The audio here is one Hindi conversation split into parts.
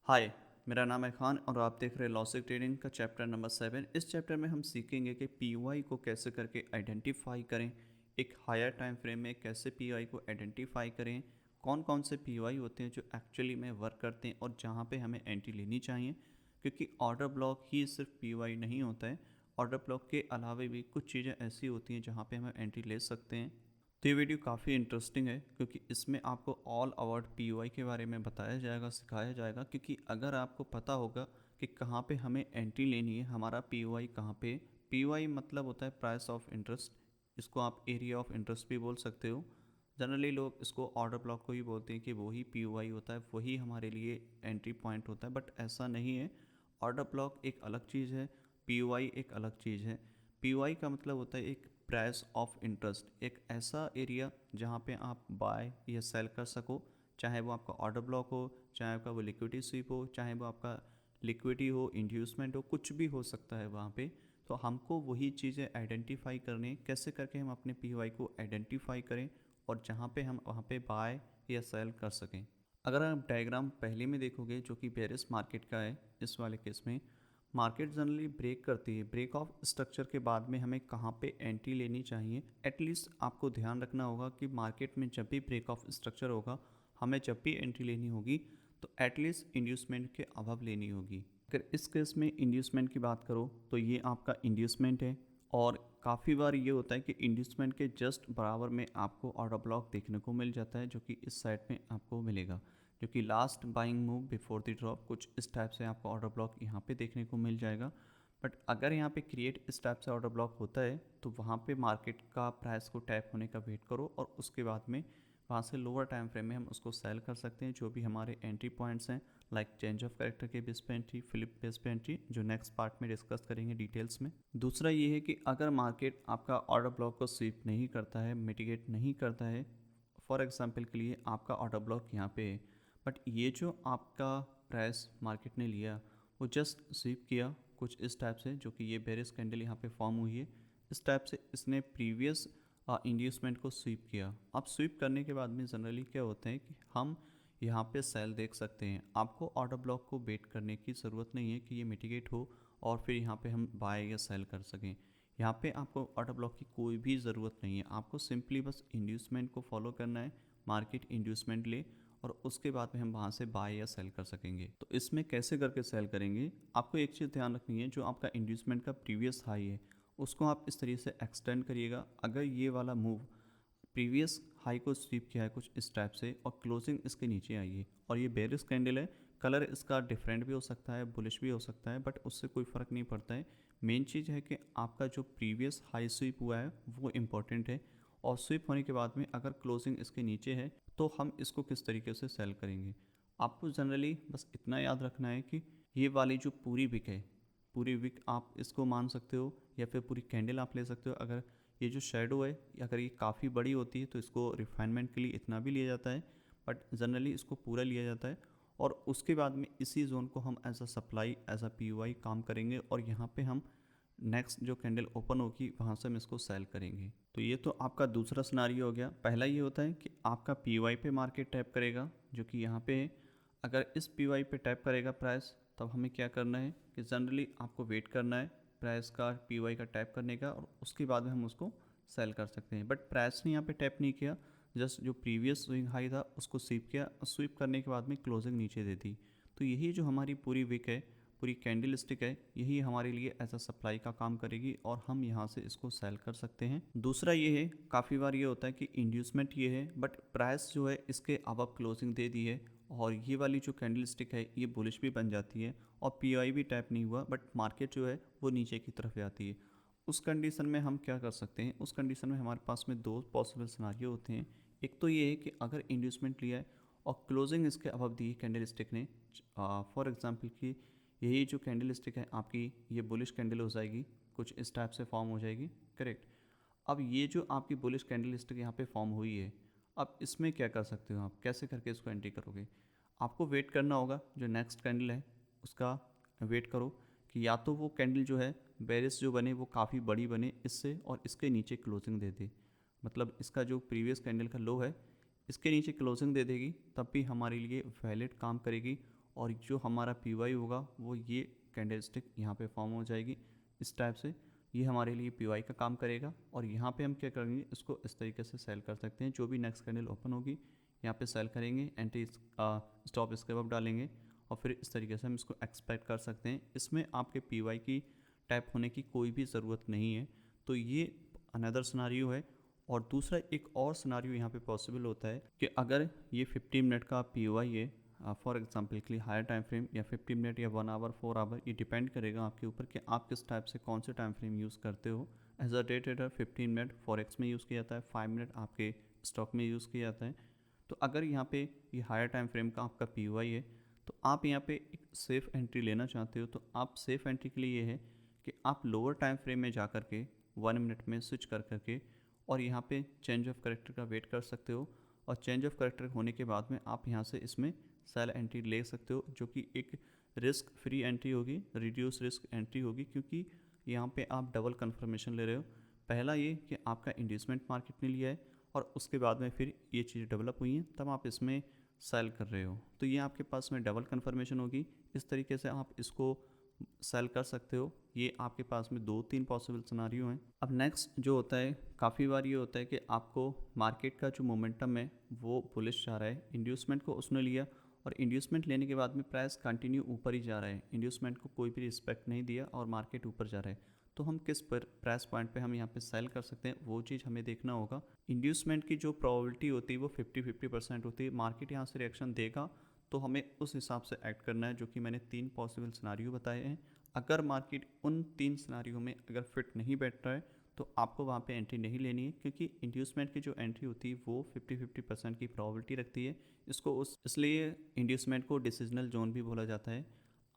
हाय, मेरा नाम है खान और आप देख रहे हैं लॉजिक ट्रेडिंग का चैप्टर नंबर 7। इस चैप्टर में हम सीखेंगे कि पीओआई को कैसे करके आइडेंटिफाई करें, एक हायर टाइम फ्रेम में कैसे पीओआई को आइडेंटिफाई करें, कौन कौन से पीओआई होते हैं जो एक्चुअली में वर्क करते हैं और जहां पे हमें एंट्री लेनी चाहिए। क्योंकि ऑर्डर ब्लॉक ही सिर्फ पीओआई नहीं होता है, ऑर्डर ब्लॉक के अलावा भी कुछ चीज़ें ऐसी होती हैं जहाँ पे हम एंट्री ले सकते हैं। तो ये वीडियो काफ़ी इंटरेस्टिंग है क्योंकि इसमें आपको ऑल अबाउट पीओआई के बारे में बताया जाएगा, सिखाया जाएगा। क्योंकि अगर आपको पता होगा कि कहाँ पे हमें एंट्री लेनी है, हमारा पीओआई कहाँ पे, पीओआई मतलब होता है प्राइस ऑफ इंटरेस्ट, इसको आप एरिया ऑफ इंटरेस्ट भी बोल सकते हो। जनरली लोग इसको ऑर्डर ब्लॉक को ही बोलते हैं कि वही पीओआई होता है, वही हमारे लिए एंट्री पॉइंट होता है, बट ऐसा नहीं है। ऑर्डर ब्लॉक एक अलग चीज़ है, पीओआई एक अलग चीज़ है। पीओआई का मतलब होता है एक प्राइस ऑफ इंटरेस्ट, एक ऐसा एरिया जहाँ पे आप बाय या सेल कर सको, चाहे वो आपका ऑर्डर ब्लॉक हो, चाहे आपका वो लिक्विडिटी स्वीप हो, चाहे वो आपका लिक्विडिटी हो, इंड्यूसमेंट हो, कुछ भी हो सकता है वहाँ पे। तो हमको वही चीज़ें आइडेंटिफाई करनी, कैसे करके हम अपने पीओआई को आइडेंटिफाई करें और जहाँ पे हम वहाँ पे बाय या सेल कर सकें। अगर आप डायग्राम पहले में देखोगे जो कि बेरिस मार्केट का है, इस वाले केस में मार्केट जनरली ब्रेक करती है। ब्रेक ऑफ स्ट्रक्चर के बाद में हमें कहाँ पे एंट्री लेनी चाहिए, एटलीस्ट आपको ध्यान रखना होगा कि मार्केट में जब भी ब्रेक ऑफ स्ट्रक्चर होगा, हमें जब भी एंट्री लेनी होगी तो एटलीस्ट इंड्यूसमेंट के अबव लेनी होगी। अगर इस केस में इंड्यूसमेंट की बात करो तो ये आपका इंड्यूसमेंट है, और काफ़ी बार ये होता है कि इंड्यूसमेंट के जस्ट बराबर में आपको ऑर्डर ब्लॉक देखने को मिल जाता है, जो कि इस साइड में आपको मिलेगा, जो कि last buying move before the drop, कुछ इस टाइप से आपको ऑर्डर ब्लॉक यहाँ पे देखने को मिल जाएगा। बट अगर यहाँ पे क्रिएट इस टाइप से ऑर्डर ब्लॉक होता है तो वहाँ पे मार्केट का प्राइस को टैप होने का वेट करो, और उसके बाद में वहाँ से लोअर टाइम फ्रेम में हम उसको सेल कर सकते हैं। जो भी हमारे एंट्री पॉइंट्स हैं, लाइक चेंज ऑफ कैरेक्टर के बेस पे एंट्री, फ्लिप बेस पे एंट्री, जो नेक्स्ट पार्ट में डिस्कस करेंगे डिटेल्स में। दूसरा ये है कि अगर मार्केट आपका ऑर्डर ब्लॉक को स्वीप नहीं करता है, मिटिगेट नहीं करता है, फॉर एग्जांपल के लिए आपका ऑर्डर ब्लॉक यहाँ पे है, बट ये जो आपका प्राइस मार्केट ने लिया वो जस्ट स्वीप किया कुछ इस टाइप से, जो कि ये बेरिस कैंडल यहाँ पे फॉर्म हुई है, इस टाइप से इसने प्रीवियस इंड्यूसमेंट को स्वीप किया। अब स्वीप करने के बाद में जनरली क्या होता है कि हम यहाँ पे सेल देख सकते हैं। आपको ऑर्डर ब्लॉक को वेट करने की ज़रूरत नहीं है कि ये मिटिगेट हो और फिर यहाँ पे हम बाय या सेल कर सकें। यहाँ पे आपको ऑर्डर ब्लॉक की कोई भी ज़रूरत नहीं है, आपको सिंपली बस इंड्यूसमेंट को फॉलो करना है। मार्केट इंड्यूसमेंट ले और उसके बाद में हम वहाँ से बाय या सेल कर सकेंगे। तो इसमें कैसे करके सेल करेंगे, आपको एक चीज़ ध्यान रखनी है, जो आपका इंड्यूसमेंट का प्रीवियस हाई है उसको आप इस तरीके से एक्सटेंड करिएगा। अगर ये वाला मूव प्रीवियस हाई को स्वीप किया है कुछ इस टाइप से और क्लोजिंग इसके नीचे आई है, और ये बेरिस कैंडल है, कलर इसका डिफरेंट भी हो सकता है, बुलिश भी हो सकता है, बट उससे कोई फ़र्क नहीं पड़ता है। मेन चीज़ है कि आपका जो प्रीवियस हाई स्वीप हुआ है वो इम्पोर्टेंट है, और स्वीप होने के बाद में अगर क्लोजिंग इसके नीचे है तो हम इसको किस तरीके से सेल करेंगे। आपको जनरली बस इतना याद रखना है कि ये वाली जो पूरी विक है, पूरी विक आप इसको मान सकते हो या फिर पूरी कैंडल आप ले सकते हो। अगर ये जो शेडो है, अगर ये काफ़ी बड़ी होती है तो इसको रिफाइनमेंट के लिए इतना भी लिया जाता है, बट जनरली इसको पूरा लिया जाता है। और उसके बाद में इसी जोन को हम as a supply, as a POI काम करेंगे, और यहाँ पे हम नेक्स्ट जो कैंडल ओपन होगी वहाँ से हम इसको सेल करेंगे। तो ये तो आपका दूसरा सिनारियो हो गया। पहला ये होता है कि आपका पीओआई पे मार्केट टैप करेगा, जो कि यहाँ पे है। अगर इस पीओआई पे टैप करेगा प्राइस, तब हमें क्या करना है कि जनरली आपको वेट करना है प्राइस का पीओआई का टैप करने का, और उसके बाद में हम उसको सेल कर सकते हैं। बट प्राइस ने यहाँ पे टैप नहीं किया, जस्ट जो प्रीवियस स्विंग हाई था उसको स्वीप किया, और स्वीप करने के बाद में क्लोजिंग नीचे दे दी। तो यही जो हमारी पूरी विक है, पूरी कैंडल स्टिक है, यही हमारे लिए एज अ सप्लाई का काम करेगी, और हम यहाँ से इसको सेल कर सकते हैं। दूसरा ये है, काफ़ी बार ये होता है कि इंड्यूसमेंट ये है बट प्राइस जो है इसके अब क्लोजिंग दे दी है, और ये वाली जो कैंडल स्टिक है ये बुलिश भी बन जाती है, और पीआई भी टैप नहीं हुआ, बट मार्केट जो है वो नीचे की तरफ जाती है। उस कंडीशन में हम क्या कर सकते हैं, उस कंडीशन में हमारे पास में दो पॉसिबल सिनारियो होते हैं। एक तो ये है कि अगर इंड्यूसमेंट लिया है और क्लोजिंग इसके अबव दी है कैंडल स्टिक ने, फॉर एग्जांपल कि यही जो कैंडल स्टिक है आपकी, ये बुलिश कैंडल हो जाएगी, कुछ इस टाइप से फॉर्म हो जाएगी, करेक्ट। अब ये जो आपकी बुलिश कैंडल स्टिक यहाँ पे फॉर्म हुई है, अब इसमें क्या कर सकते हो आप, कैसे करके इसको एंट्री करोगे। आपको वेट करना होगा, जो नेक्स्ट कैंडल है उसका वेट करो कि या तो वो कैंडल जो है बेरिस जो बने वो काफ़ी बड़ी बने इससे, और इसके नीचे क्लोजिंग दे दे, मतलब इसका जो प्रीवियस कैंडल का लो है इसके नीचे क्लोजिंग दे देगी, तब भी हमारे लिए वैलिड काम करेगी। और जो हमारा पी वाई होगा वो ये कैंडलस्टिक यहाँ पे फॉर्म हो जाएगी इस टाइप से। ये हमारे लिए पी वाई का काम करेगा और यहाँ पे हम क्या करेंगे, इसको इस तरीके से सेल कर सकते हैं। जो भी नेक्स्ट कैंडल ओपन होगी यहाँ पे सेल करेंगे, एंट्री स्टॉप इसके बाद डालेंगे और फिर इस तरीके से हम इसको एक्सपेक्ट कर सकते हैं। इसमें आपके पी वाई की टैप होने की कोई भी ज़रूरत नहीं है। तो ये अनदर सिनारियो है। और दूसरा एक और सिनारियो यहाँ पे पॉसिबल होता है कि अगर ये 50 मिनट का पी वाई है फॉर एग्जांपल के लिए हायर टाइम फ्रेम या 50 मिनट या 1 आवर 4 आवर, ये डिपेंड करेगा आपके ऊपर कि आप किस टाइप से कौन से टाइम फ्रेम यूज़ करते हो। As a day trader 15 minute forex में यूज़ किया जाता है, 5 मिनट आपके स्टॉक में यूज़ किया जाता है। तो अगर यहाँ पे ये हायर टाइम फ्रेम का आपका पी वाई है तो आप यहाँ पे एक सेफ़ एंट्री लेना चाहते हो, तो आप सेफ़ एंट्री के लिए ये है कि आप लोअर टाइम फ्रेम में जा कर के 1 मिनट में स्विच कर करके और यहाँ पे चेंज ऑफ करेक्टर का वेट कर सकते हो। और चेंज ऑफ करेक्टर होने के बाद में आप यहाँ से इसमें सेल एंट्री ले सकते हो, जो कि एक रिस्क फ्री एंट्री होगी, रिड्यूस रिस्क एंट्री होगी, क्योंकि यहाँ पे आप डबल कंफर्मेशन ले रहे हो। पहला ये कि आपका इंड्यूसमेंट मार्केट ने लिया है और उसके बाद में फिर ये चीज़ डेवलप हुई हैं, तब आप इसमें सेल कर रहे हो, तो ये आपके पास में डबल कंफर्मेशन होगी। इस तरीके से आप इसको सेल कर सकते हो। ये आपके पास में 2-3 पॉसिबल सिनारियो हैं। अब नेक्स्ट जो होता है, काफ़ी बार ये होता है कि आपको मार्केट का जो मोमेंटम है वो बुलिश जा रहा है, इंड्यूसमेंट को उसने लिया और इंड्यूसमेंट लेने के बाद में प्राइस कंटिन्यू ऊपर ही जा रहा है, इंड्यूसमेंट को कोई भी रिस्पेक्ट नहीं दिया और मार्केट ऊपर जा रहा है। तो हम किस पर प्राइस पॉइंट पे हम यहाँ पे सेल कर सकते हैं, वो चीज़ हमें देखना होगा। इंड्यूसमेंट की जो प्रोबेबिलिटी होती है वो 50-50% होती है। मार्केट यहाँ से रिएक्शन देगा तो हमें उस हिसाब से एक्ट करना है, जो कि मैंने 3 पॉसिबल सिनारियो बताए हैं। अगर मार्केट उन 3 सिनारियो में अगर फिट नहीं बैठ रहा है तो आपको वहाँ पे एंट्री नहीं लेनी है, क्योंकि इंड्यूसमेंट की जो एंट्री होती है वो 50-50% की प्रोबेबिलिटी रखती है। इसको इसलिए इंड्यूसमेंट को डिसीजनल जोन भी बोला जाता है।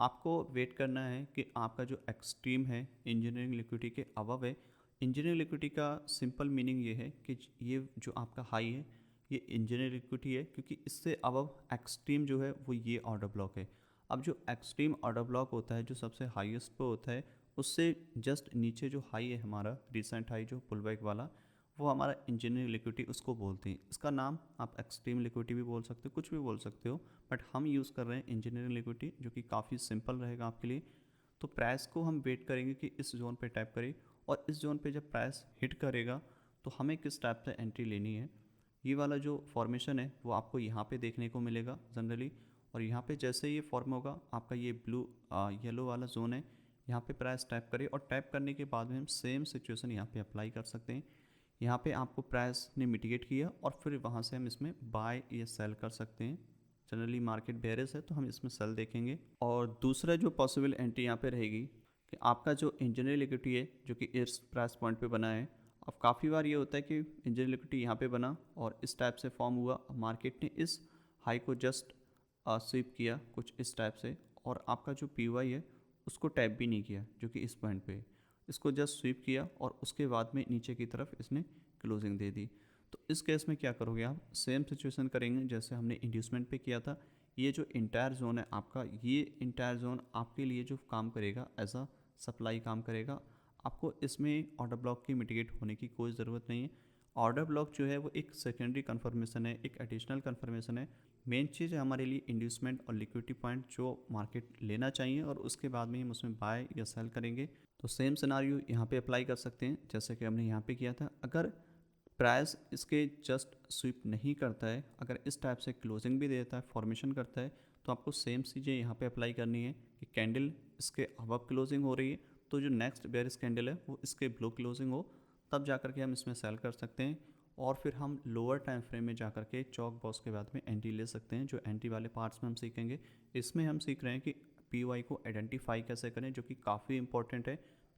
आपको वेट करना है कि आपका जो एक्सट्रीम है इंजीनियरिंग लिक्विडिटी के अबव है। इंजीनियरिंग लिक्विडिटी का सिंपल मीनिंग ये है कि ये जो आपका हाई है ये इंजीनियरिंग लिक्विडिटी है, क्योंकि इससे अबव एक्सट्रीम जो है वो ये ऑर्डर ब्लॉक है। अब जो एक्सट्रीम ऑर्डर ब्लॉक होता है जो सबसे हाईएस्ट पे होता है, उससे जस्ट नीचे जो हाई है हमारा रिसेंट हाई जो पुलबैक वाला, वो हमारा इंजीनियरिंग लिक्विडिटी उसको बोलते हैं। इसका नाम आप एक्सट्रीम लिक्विडिटी भी बोल सकते हो, कुछ भी बोल सकते हो, बट हम यूज़ कर रहे हैं इंजीनियरिंग लिक्विडिटी, जो कि काफ़ी सिंपल रहेगा आपके लिए। तो प्राइस को हम वेट करेंगे कि इस जोन पे टैप करे और इस जोन पे जब प्राइस हिट करेगा तो हमें किस टाइप से एंट्री लेनी है। ये वाला जो फॉर्मेशन है वो आपको यहाँ पे देखने को मिलेगा जनरली। और यहाँ पे जैसे ये फॉर्म होगा आपका ये ब्लू येलो वाला जोन है, यहाँ पे प्राइस टैप करें और टैप करने के बाद में हम सेम सिचुएशन यहाँ पे अप्लाई कर सकते हैं। यहाँ पे आपको प्राइस ने मिटिगेट किया और फिर वहाँ से हम इसमें बाय या सेल कर सकते हैं। जनरली मार्केट बेयरिश है तो हम इसमें सेल देखेंगे। और दूसरा जो पॉसिबल एंट्री यहाँ पे रहेगी कि आपका जो इंजीनियरिंग लिक्विडिटी है जो कि इस प्राइस पॉइंट पे बना है। अब काफ़ी बार ये होता है कि इंजीनियरिंग लिक्विडिटी यहाँ पे बना और इस टाइप से फॉर्म हुआ, मार्केट ने इस हाई को जस्ट स्वीप किया कुछ इस टाइप से और आपका जो पी वाई है उसको टैप भी नहीं किया, जो कि इस पॉइंट पे इसको जस्ट स्वीप किया और उसके बाद में नीचे की तरफ इसने क्लोजिंग दे दी। तो इस केस में क्या करोगे आप, सेम सिचुएशन करेंगे जैसे हमने इंड्यूसमेंट पे किया था। ये जो इंटायर जोन है आपका, ये इंटायर जोन आपके लिए जो काम करेगा एज अ सप्लाई काम करेगा। आपको इसमें ऑर्डर ब्लॉक की मिटिगेट होने की कोई ज़रूरत नहीं है। ऑर्डर ब्लॉक जो है वो एक सेकेंडरी कन्फर्मेशन है, एक एडिशनल कन्फर्मेशन है। मेन चीज़ है हमारे लिए इंड्यूसमेंट और लिक्विडिटी पॉइंट जो मार्केट लेना चाहिए और उसके बाद में हम उसमें बाय या सेल करेंगे। तो सेम सिनारियो यहाँ पे अप्लाई कर सकते हैं जैसे कि हमने यहाँ पे किया था। अगर प्राइस इसके जस्ट स्वीप नहीं करता है, अगर इस टाइप से क्लोजिंग भी देता है, फॉर्मेशन करता है, तो आपको सेम चीज़ें यहाँ पे अप्लाई करनी है कि कैंडल इसके अबव क्लोजिंग हो रही है तो जो नेक्स्ट बेयरिश कैंडल है वो इसके ब्लो क्लोजिंग हो, तब जा कर के हम इसमें सेल कर सकते हैं। और फिर हम लोअर टाइम फ्रेम में जा कर के चौक बॉक्स के बाद में एंट्री ले सकते हैं। जो एंट्री वाले पार्ट्स में हम सीखेंगे, इसमें हम सीख रहे हैं कि पी वाई को आइडेंटिफाई कैसे करें, जो कि काफ़ी इंपॉर्टेंट है।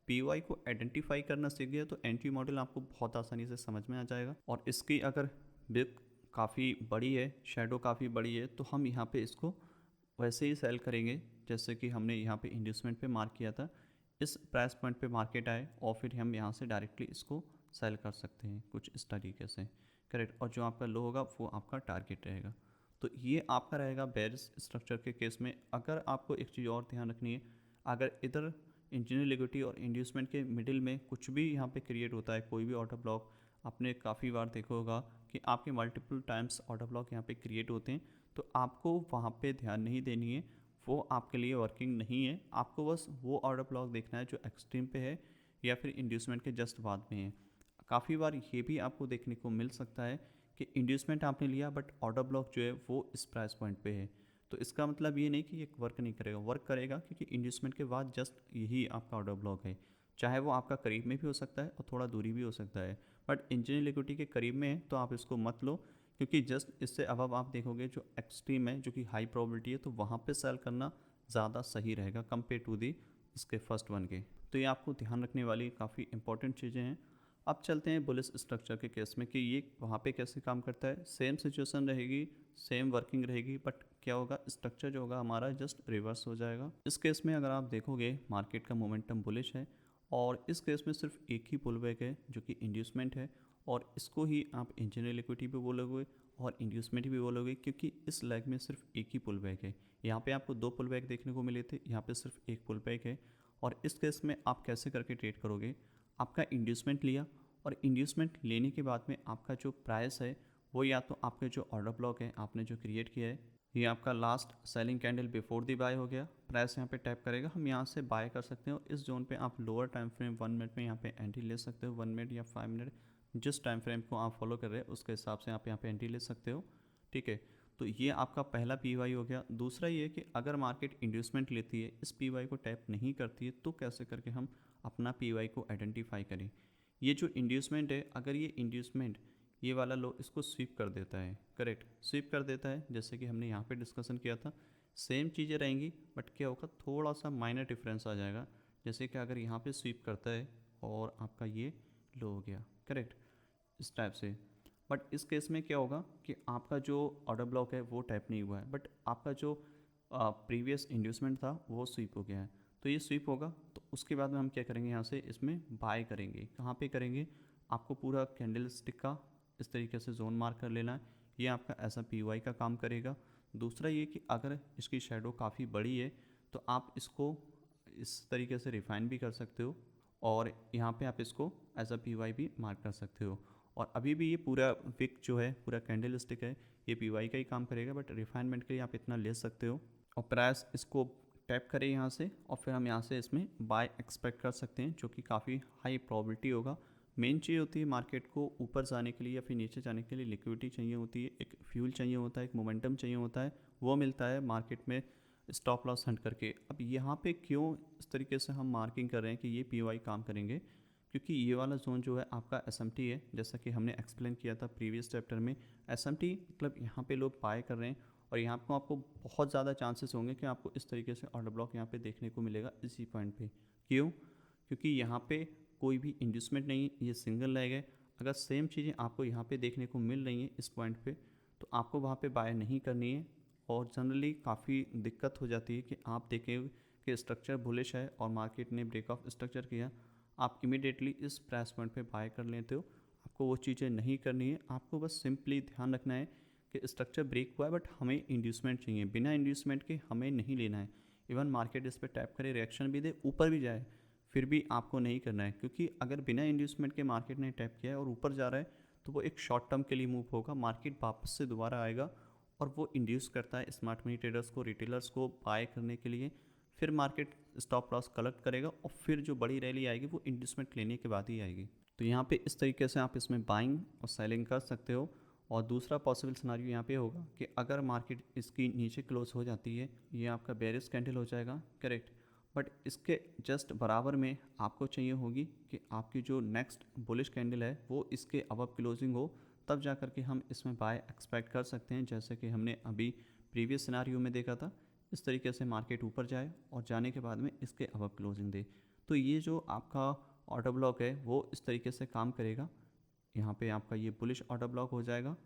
पी वाई को आइडेंटिफाई करना सीख गया तो एंट्री मॉडल आपको बहुत आसानी से समझ में आ जाएगा। और इसकी अगर बिग काफ़ी बड़ी है, शेडो काफ़ी बड़ी है, तो हम यहाँ पे इसको वैसे ही सेल करेंगे जैसे कि हमने यहाँ पे इंड्यूसमेंट पे मार्क किया था। इस प्राइस पॉइंट पे मार्केट आए और फिर हम यहाँ से डायरेक्टली इसको सेल कर सकते हैं कुछ इस तरीके से, करेक्ट। और जो आपका लो होगा वो आपका टारगेट रहेगा। तो ये आपका रहेगा बेयरिश स्ट्रक्चर के केस में। अगर आपको एक चीज़ और ध्यान रखनी है, अगर इधर इंजीनियरिंग लिक्विडिटी और इंड्यूसमेंट के मिडिल में कुछ भी यहाँ पे क्रिएट होता है, कोई भी ऑर्डर ब्लॉक, आपने काफ़ी बार देखा होगा कि आपके मल्टीपल टाइम्स ऑर्डर ब्लॉक यहाँ पे क्रिएट होते हैं, तो आपको वहाँ पे ध्यान नहीं देनी है। वो आपके लिए वर्किंग नहीं है। आपको बस वो ऑर्डर ब्लॉक देखना है जो एक्सट्रीम पे है या फिर इंड्यूसमेंट के जस्ट बाद में है। काफ़ी बार ये भी आपको देखने को मिल सकता है कि इंड्यूसमेंट आपने लिया बट ऑर्डर ब्लॉक जो है वो इस प्राइस पॉइंट पे है। तो इसका मतलब ये नहीं कि ये वर्क नहीं करेगा, वर्क करेगा, क्योंकि इंड्यूसमेंट के बाद जस्ट यही आपका ऑर्डर ब्लॉक है। चाहे वो आपका करीब में भी हो सकता है और थोड़ा दूरी भी हो सकता है, बट इंजीनियर लिक्विडिटी के करीब में है तो आप इसको मत लो, क्योंकि जस्ट इससे अब आप देखोगे जो एक्सट्रीम है, जो कि हाई प्रोबेबिलिटी है, तो वहाँ पे सेल करना ज़्यादा सही रहेगा कंपेयर टू दी इसके फर्स्ट वन के। तो ये आपको ध्यान रखने वाली काफ़ी इंपॉर्टेंट चीज़ें हैं। अब चलते हैं बुलिश स्ट्रक्चर के केस में कि ये वहाँ पे कैसे काम करता है। सेम सिचुएशन रहेगी, सेम वर्किंग रहेगी, बट क्या होगा, स्ट्रक्चर जो होगा हमारा जस्ट रिवर्स हो जाएगा। इस केस में अगर आप देखोगे मार्केट का मोमेंटम बुलिश है और इस केस में सिर्फ एक ही पुल बैक है जो कि इंड्यूसमेंट है, और इसको ही आप इंजीनियर लिक्विडिटी भी बोलोगे और इंड्यूसमेंट भी बोलोगे, क्योंकि इस लेग में सिर्फ एक ही पुल बैक है। यहाँ पे आपको दो पुल बैक देखने को मिले थे, यहाँ पे सिर्फ एक पुल बैक है। और इस केस में आप कैसे करके ट्रेड करोगे, आपका इंड्यूसमेंट लिया और इंड्यूसमेंट लेने के बाद में आपका जो प्राइस है वो या तो आपके जो ऑर्डर ब्लॉक है आपने जो क्रिएट किया है, ये आपका last selling candle before the buy हो गया, प्राइस यहाँ पे टैप करेगा, हम यहाँ से बाय कर सकते हो। इस जोन पे आप लोअर टाइम फ्रेम 1 मिनट में यहाँ पे एंट्री ले सकते हो, 1 मिनट या 5 मिनट, जिस टाइम फ्रेम को आप फॉलो कर रहे हैं उसके हिसाब से आप यहाँ पे एंट्री ले सकते हो। ठीक है, तो ये आपका पहला पीवाई हो गया। दूसरा ये कि अगर मार्केट इंड्यूसमेंट लेती है, इस पीवाई को टैप नहीं करती है, तो कैसे करके हम अपना पीवाई को आइडेंटिफाई करें। ये जो इंड्यूसमेंट है, अगर ये इंड्यूसमेंट ये वाला लो इसको स्वीप कर देता है, करेक्ट, स्वीप कर देता है, जैसे कि हमने यहाँ पे डिस्कशन किया था, सेम चीज़ें रहेंगी बट क्या होगा, थोड़ा सा माइनर डिफरेंस आ जाएगा। जैसे कि अगर यहाँ पे स्वीप करता है और आपका ये लो हो गया, करेक्ट, इस टाइप से, बट इस केस में क्या होगा कि आपका जो ऑर्डर ब्लॉक है वो टाइप नहीं हुआ है, बट आपका जो प्रीवियस इंड्यूसमेंट था वो स्वीप हो गया है। तो ये स्वीप होगा तो उसके बाद में हम क्या करेंगे, यहाँ से इसमें बाय करेंगे। कहाँ पे करेंगे, आपको पूरा कैंडल स्टिक का इस तरीके से जोन मार्क कर लेना है, ये आपका ऐसा पीवाई का काम करेगा। दूसरा ये कि अगर इसकी शेडो काफ़ी बड़ी है तो आप इसको इस तरीके से रिफाइन भी कर सकते हो, और यहाँ पे आप इसको एज अ पीवाई भी मार्क कर सकते हो। और अभी भी ये पूरा विक जो है, पूरा कैंडल स्टिक है, ये पीवाई का ही काम करेगा, बट रिफाइनमेंट के लिए आप इतना ले सकते हो। और प्राइस इसको टैप करें यहाँ से और फिर हम यहाँ से इसमें बाय एक्सपेक्ट कर सकते हैं, जो कि काफ़ी हाई प्रोबेबिलिटी होगा। मेन चीज़ होती है मार्केट को ऊपर जाने के लिए या फिर नीचे जाने के लिए लिक्विडिटी चाहिए होती है, एक फ्यूल चाहिए होता है, एक मोमेंटम चाहिए होता है, वो मिलता है मार्केट में स्टॉप लॉस हंट करके। अब यहाँ पे क्यों इस तरीके से हम मार्किंग कर रहे हैं कि ये पीवाई काम करेंगे, क्योंकि ये वाला जोन जो है आपका एसएमटी है, जैसा कि हमने एक्सप्लेन किया था प्रीवियस चैप्टर में। एसएमटी मतलब यहाँ पे लोग बाय कर रहे हैं और यहाँ पर आपको बहुत ज़्यादा चांसेस होंगे कि आपको इस तरीके से ऑर्डर ब्लॉक यहाँ पे देखने को मिलेगा इसी पॉइंट पे। क्यों, क्योंकि यहाँ पे कोई भी इंड्यूसमेंट नहीं है, ये सिंगल लेग है। अगर सेम चीज़ें आपको यहाँ पे देखने को मिल रही हैं इस पॉइंट पे, तो आपको वहाँ पे बाय नहीं करनी है। और जनरली काफ़ी दिक्कत हो जाती है कि आप देखें कि स्ट्रक्चर बुलिश है और मार्केट ने ब्रेक ऑफ स्ट्रक्चर किया, आप इमीडिएटली इस प्राइस पॉइंट पे बाय कर लेते हो। आपको वो चीज़ें नहीं करनी है, आपको बस सिंपली ध्यान रखना है कि स्ट्रक्चर ब्रेक हुआ है बट हमें इंड्यूसमेंट चाहिए, बिना इंड्यूसमेंट के हमें नहीं लेना है। इवन मार्केट इस पर टैप करे, रिएक्शन भी दे, ऊपर भी जाए, फिर भी आपको नहीं करना है, क्योंकि अगर बिना इंड्यूसमेंट के मार्केट ने टैप किया है और ऊपर जा रहा है तो वो एक शॉर्ट टर्म के लिए मूव होगा, मार्केट वापस से दोबारा आएगा और वो इंड्यूस करता है स्मार्ट मनी ट्रेडर्स को, रिटेलर्स को बाय करने के लिए। फिर मार्केट स्टॉप लॉस कलेक्ट करेगा और फिर जो बड़ी रैली आएगी वो इंड्यूसमेंट लेने के बाद ही आएगी। तो यहाँ पे इस तरीके से आप इसमें बाइंग और सेलिंग कर सकते हो। और दूसरा पॉसिबल सिनारियो यहाँ पे होगा कि अगर मार्केट इसकी नीचे क्लोज हो जाती है, ये आपका बेरिश कैंडल हो जाएगा, करेक्ट, बट इसके जस्ट बराबर में आपको चाहिए होगी कि आपकी जो नेक्स्ट बुलिश कैंडल है वो इसके अबव क्लोजिंग हो, तब जा कर के हम इसमें बाय एक्सपेक्ट कर सकते हैं। जैसे कि हमने अभी प्रीवियस सिनारियो में देखा था, इस तरीके से मार्केट ऊपर जाए और जाने के बाद में इसके अबव क्लोजिंग दे, तो ये जो आपका ऑर्डर ब्लॉक है वो इस तरीके से काम करेगा। यहाँ पे आपका ये बुलिश ऑर्डर ब्लॉक हो जाएगा,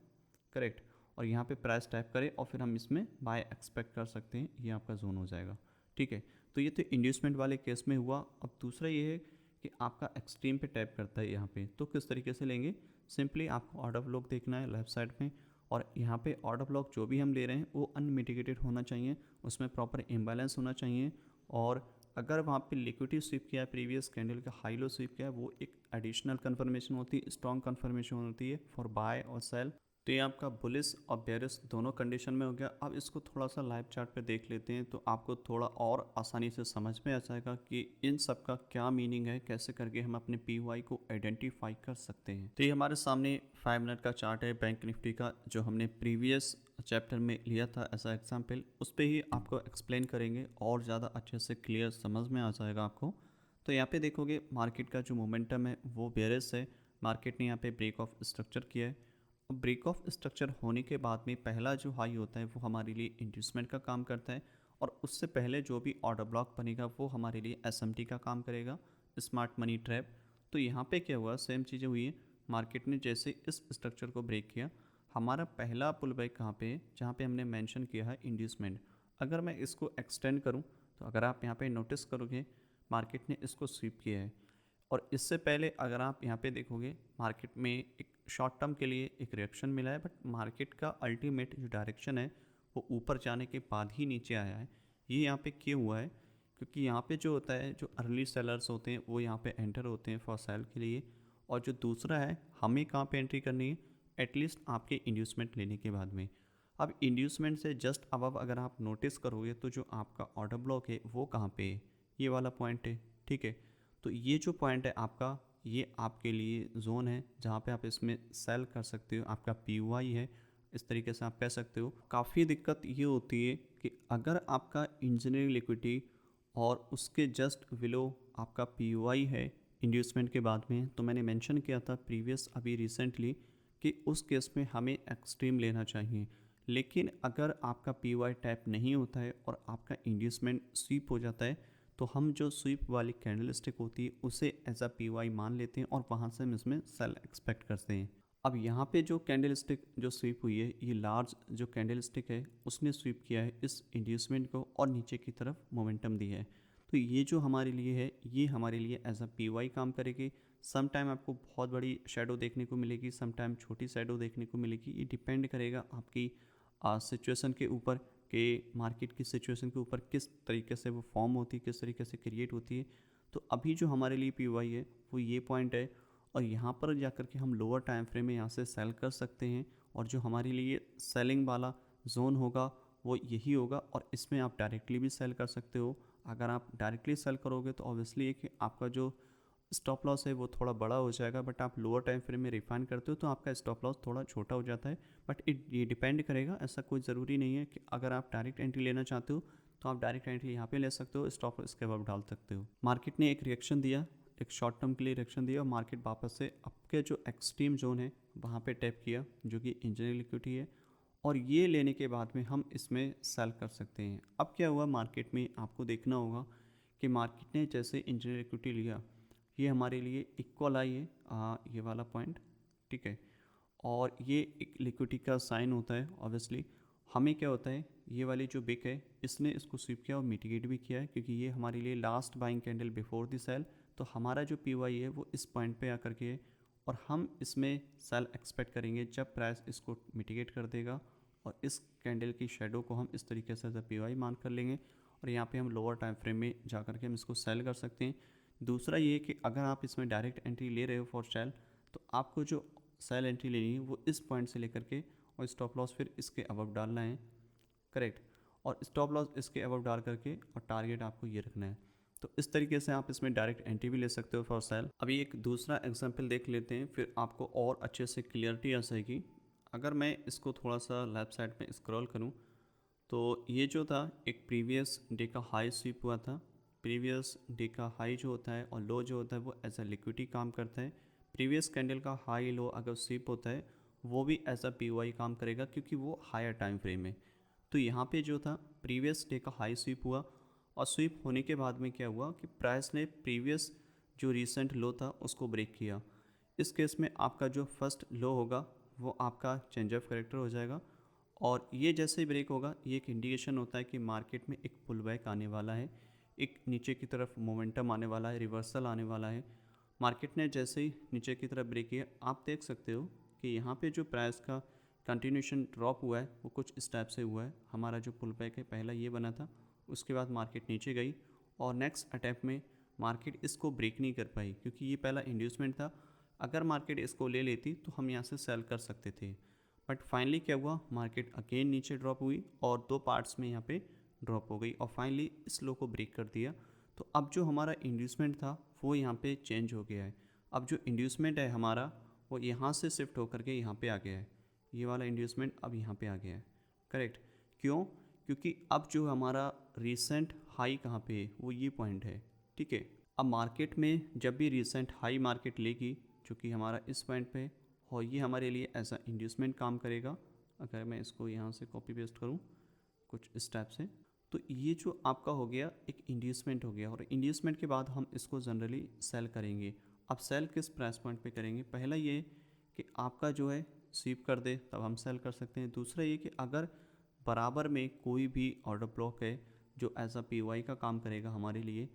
करेक्ट, और यहाँ पे प्राइस टाइप करें और फिर हम इसमें बाय एक्सपेक्ट कर सकते हैं, ये आपका जोन हो जाएगा। ठीक है, तो ये तो इंड्यूसमेंट वाले केस में हुआ। अब दूसरा ये है कि आपका एक्सट्रीम पे टैप करता है यहाँ पे, तो किस तरीके से लेंगे, सिंपली आपको ऑर्डर ब्लॉक देखना है लेफ्ट साइड में, और यहाँ पे ऑर्डर ब्लॉक जो भी हम ले रहे हैं वो अनमिटिगेटेड होना चाहिए, उसमें प्रॉपर इम्बैलेंस होना चाहिए। और अगर वहाँ पे लिक्विडिटी स्वीप किया है, प्रीवियस कैंडल का हाई लो स्वीप किया है, वो एक एडिशनल कन्फर्मेशन होती है, स्ट्रॉन्ग कन्फर्मेशन होती है फॉर बाय और सेल। तो ये आपका बुलिश और बेयरिश दोनों कंडीशन में हो गया। अब इसको थोड़ा सा लाइव चार्ट पे देख लेते हैं तो आपको थोड़ा और आसानी से समझ में आ जाएगा कि इन सब का क्या मीनिंग है, कैसे करके हम अपने पीवाई को आइडेंटिफाई कर सकते हैं। तो ये हमारे सामने 5 मिनट का चार्ट है बैंक निफ्टी का, जो हमने प्रीवियस चैप्टर में लिया था एज एग्जाम्पल। उस पर ही आपको एक्सप्लेन करेंगे और ज़्यादा अच्छे से क्लियर समझ में आ जाएगा आपको। तो यहाँ पे देखोगे मार्केट का जो मोमेंटम है वो बेयरिश है। मार्केट ने यहाँ पे ब्रेक ऑफ स्ट्रक्चर किया है। ब्रेक ऑफ स्ट्रक्चर होने के बाद में पहला जो हाई होता है वो हमारे लिए इंड्यूसमेंट का काम करता है, और उससे पहले जो भी ऑर्डर ब्लॉक बनेगा वो हमारे लिए एसएमटी का काम करेगा, स्मार्ट मनी ट्रैप। तो यहाँ पे क्या हुआ, सेम चीज़ें हुई है। मार्केट ने जैसे इस स्ट्रक्चर को ब्रेक किया, हमारा पहला पुल बैक कहाँ पे है, जहाँ पे हमने मेंशन किया है इंड्यूसमेंट। अगर मैं इसको एक्सटेंड करूँ तो अगर आप यहाँ पे नोटिस करोगे मार्केट ने इसको स्वीप किया है। और इससे पहले अगर आप यहाँ पे देखोगे मार्केट में एक शॉर्ट टर्म के लिए एक रिएक्शन मिला है, बट मार्केट का अल्टीमेट जो डायरेक्शन है वो ऊपर जाने के बाद ही नीचे आया है। ये यहाँ पे क्यों हुआ है, क्योंकि यहाँ पे जो होता है, जो अर्ली सेलर्स होते हैं वो यहाँ पे एंटर होते हैं फॉर सेल के लिए। और जो दूसरा है, हमें कहाँ पे एंट्री करनी है, एटलीस्ट आपके इंड्यूसमेंट लेने के बाद में। अब इंड्यूसमेंट से जस्ट अब अगर आप नोटिस करोगे तो जो आपका ऑर्डर ब्लॉक है वो कहाँ पे है, ये वाला पॉइंट है। ठीक है, तो ये जो पॉइंट है आपका, ये आपके लिए जोन है जहाँ पे आप इसमें सेल कर सकते हो, आपका पीवाई है, इस तरीके से आप कह सकते हो। काफ़ी दिक्कत ये होती है कि अगर आपका इंजीनियरिंग लिक्विडिटी और उसके जस्ट बिलो आपका पीवाई है इंड्यूसमेंट के बाद में, तो मैंने मेंशन किया था प्रीवियस अभी रिसेंटली कि उस केस में हमें एक्सट्रीम लेना चाहिए। लेकिन अगर आपका पीवाई टैप नहीं होता है और आपका इंड्यूसमेंट स्वीप हो जाता है, तो हम जो स्वीप वाली कैंडल स्टिक होती है उसे एज अ पीवाई मान लेते हैं और वहाँ से हम इसमें सेल एक्सपेक्ट करते हैं। अब यहाँ पे जो कैंडल स्टिक जो स्वीप हुई है, ये लार्ज जो कैंडल स्टिक है उसने स्वीप किया है इस इंड्यूसमेंट को और नीचे की तरफ मोमेंटम दी है। तो ये जो हमारे लिए है, ये हमारे लिए एज अ पीवाई काम करेगी। सम टाइम आपको बहुत बड़ी शेडो देखने को मिलेगी, सम टाइम छोटी शेडो देखने को मिलेगी। ये डिपेंड करेगा आपकी सिचुएशन के ऊपर, कि मार्केट की सिचुएशन के ऊपर किस तरीके से वो फॉर्म होती है, किस तरीके से क्रिएट होती है। तो अभी जो हमारे लिए पीवाई है वो ये पॉइंट है, और यहाँ पर जाकर के हम लोअर टाइम फ्रेम में यहाँ से सेल कर सकते हैं। और जो हमारे लिए सेलिंग वाला जोन होगा वो यही होगा, और इसमें आप डायरेक्टली भी सेल कर सकते हो। अगर आप डायरेक्टली सेल करोगे तो ऑब्वियसली कि आपका जो स्टॉप लॉस है वो थोड़ा बड़ा हो जाएगा, बट आप लोअर टाइम फ्रेम में रिफाइन करते हो तो आपका स्टॉप लॉस थोड़ा छोटा हो जाता है। बट ये डिपेंड करेगा, ऐसा कोई ज़रूरी नहीं है कि अगर आप डायरेक्ट एंट्री लेना चाहते हो तो आप डायरेक्ट एंट्री यहाँ पे ले सकते हो, स्टॉप इसके बाद डाल सकते हो। मार्केट ने एक रिएक्शन दिया, एक शॉर्ट टर्म के लिए रिएक्शन दिया, और मार्केट वापस से आपके जो एक्सट्रीम जोन है वहाँ पे टैप किया, जो कि इंजीनियरिंग लिक्विडिटी है, और ये लेने के बाद में हम इसमें सेल कर सकते हैं। अब क्या हुआ मार्केट में, आपको देखना होगा कि मार्केट ने जैसे इंजीनियरिंग लिक्विडिटी लिया, ये हमारे लिए इक्वल आई है, ये वाला पॉइंट। ठीक है, और ये एक लिक्विडिटी का साइन होता है ऑब्वियसली। हमें क्या होता है, ये वाली जो बिक है इसने इसको स्वीप किया और मिटिगेट भी किया है, क्योंकि ये हमारे लिए last buying candle before the sell. तो हमारा जो पीवाई है वो इस पॉइंट पे आकर के है, और हम इसमें सेल एक्सपेक्ट करेंगे जब प्राइस इसको मिटिगेट कर देगा, और इस कैंडल की शेडो को हम इस तरीके से पीवाई मान कर लेंगे, और यहाँ पे हम लोअर टाइम फ्रेम में जा कर के हम इसको सेल कर सकते हैं। दूसरा ये कि अगर आप इसमें डायरेक्ट एंट्री ले रहे हो फॉर सेल, तो आपको जो सेल एंट्री लेनी है वो इस पॉइंट से लेकर के, और स्टॉप लॉस फिर इसके अबव डालना है, करेक्ट। और स्टॉप लॉस इसके अबव डाल करके और टारगेट आपको ये रखना है। तो इस तरीके से आप इसमें डायरेक्ट एंट्री भी ले सकते हो फॉर सेल। अभी एक दूसरा एग्जांपल देख लेते हैं, फिर आपको और अच्छे से क्लियरिटी आ जाएगी। अगर मैं इसको थोड़ा सा लेफ्ट साइड में स्क्रॉल करूँ, तो ये जो था एक प्रीवियस डे का हाई स्वीप हुआ था। प्रीवियस डे का हाई जो होता है और लो जो होता है वो एज अ लिक्विडिटी काम करता है। प्रीवियस कैंडल का हाई लो अगर स्वीप होता है वो भी एज अ पीवाई काम करेगा, क्योंकि वो हायर टाइम फ्रेम है। तो यहाँ पे जो था प्रीवियस डे का हाई स्वीप हुआ, और स्वीप होने के बाद में क्या हुआ कि प्राइस ने प्रीवियस जो रीसेंट लो था उसको ब्रेक किया। इस केस में आपका जो फर्स्ट लो होगा वो आपका चेंज ऑफ करेक्टर हो जाएगा, और ये जैसे ही ब्रेक होगा ये एक इंडिकेशन होता है कि मार्केट में एक पुल बैक आने वाला है, एक नीचे की तरफ मोमेंटम आने वाला है, रिवर्सल आने वाला है। मार्केट ने जैसे ही नीचे की तरफ ब्रेक किया, आप देख सकते हो कि यहाँ पे जो प्राइस का कंटिन्यूशन ड्रॉप हुआ है वो कुछ इस टाइप से हुआ है। हमारा जो पुल बैक है पहला ये बना था, उसके बाद मार्केट नीचे गई, और नेक्स्ट अटैम्प्ट में मार्केट इसको ब्रेक नहीं कर पाई, क्योंकि ये पहला इंड्यूसमेंट था। अगर मार्केट इसको ले लेती तो हम यहाँ से सेल कर सकते थे, बट फाइनली क्या हुआ, मार्केट अगेन नीचे ड्रॉप हुई और 2 पार्ट्स में यहाँ पे ड्रॉप हो गई और फाइनली इस लो को ब्रेक कर दिया। तो अब जो हमारा इंड्यूसमेंट था वो यहाँ पे चेंज हो गया है। अब जो इंड्यूसमेंट है हमारा वो यहाँ से शिफ्ट होकर के यहाँ पे आ गया है। ये वाला इंड्यूसमेंट अब यहाँ पे आ गया है, करेक्ट। क्यों? क्योंकि अब जो हमारा रिसेंट हाई कहाँ पे है, वो ये पॉइंट है, ठीक है। अब मार्केट में जब भी रिसेंट हाई मार्केट लेगी जो कि हमारा इस पॉइंट पे है, और ये हमारे लिए एज अ इंड्यूसमेंट काम करेगा। अगर मैं इसको यहाँ से कॉपी पेस्ट करूँ कुछ इस टाइप से, तो ये जो आपका हो गया एक इंड्यूसमेंट हो गया, और इंड्यूसमेंट के बाद हम इसको जनरली सेल करेंगे। अब सेल किस प्राइस पॉइंट पे करेंगे? पहला ये कि आपका जो है स्वीप कर दे तब हम सेल कर सकते हैं। दूसरा ये कि अगर बराबर में कोई भी ऑर्डर ब्लॉक है जो एज अ पी का काम करेगा हमारे लिए,